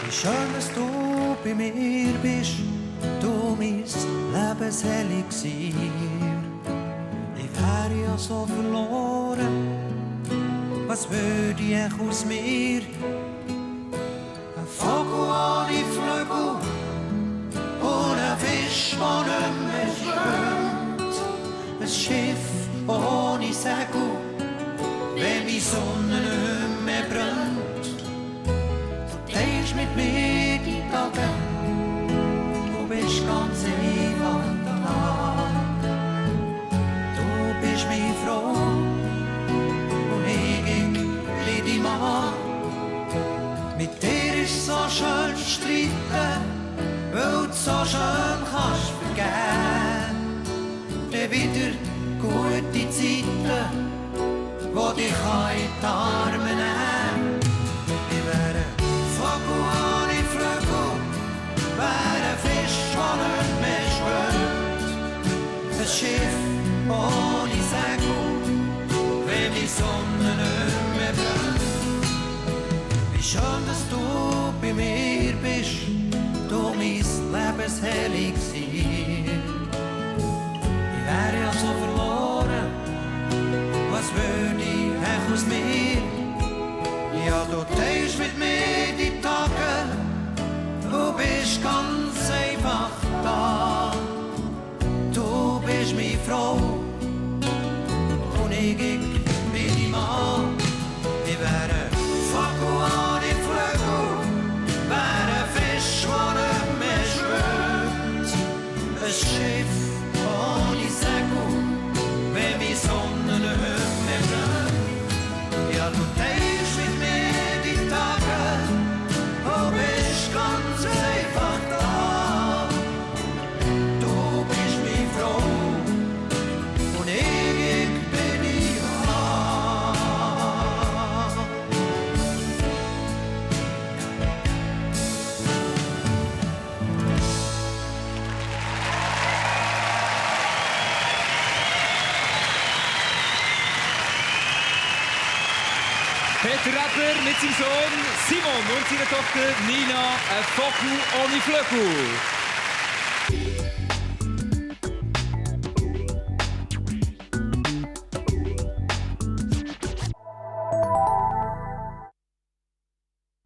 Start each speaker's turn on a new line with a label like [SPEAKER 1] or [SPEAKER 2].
[SPEAKER 1] Wie schön, dass du bei mir bist, du mein Lebenselixier. Ich wäre ja so verloren, was würde ich aus mir? Ein Vogel ohne Flügel und ein Fisch, der nicht mehr schwimmt. Ein Schiff ohne Segel, wenn die Sonne nicht mehr brennt. Du teilst mit mir die Tage, du bist ganz einfach da. Du bist meine Frau und ich liebe Mann. Mit dir ist so schön streiten, weil du so schön kannst vergeben. Dann wieder gute Zeiten, wo dich in die Arme nehmen. Ich wäre ein Vogel ohne Flügel, wäre ein Fisch, der nicht mehr schwimmt. Ein Schiff ohne Segel, wenn die Sonne nicht mehr brennt. Wie schön, dass du bei mir bist, du mein Lebenselixier. Ich wäre ja so verloren, was würde ich aus mir? Ja, du teilst mit mir die Tage, du bist ganz einfach da. Du bist meine Frau und ich bin dein Mann. Ich wäre ein Vogel ohne Flügel, wäre ein Fisch, der nicht mehr schwimmt. Ein Schiff ohne Segel, wenn die Sonne nicht mehr brennt. Ja, du teilst mit mir die Tage, du bist ganz einfach da. Du bist meine Frau und ich bin dein Mann.
[SPEAKER 2] Peter Rapper mit seinem Sohn Simon und seiner Tochter Nina, ein Vogel ohne Flügel.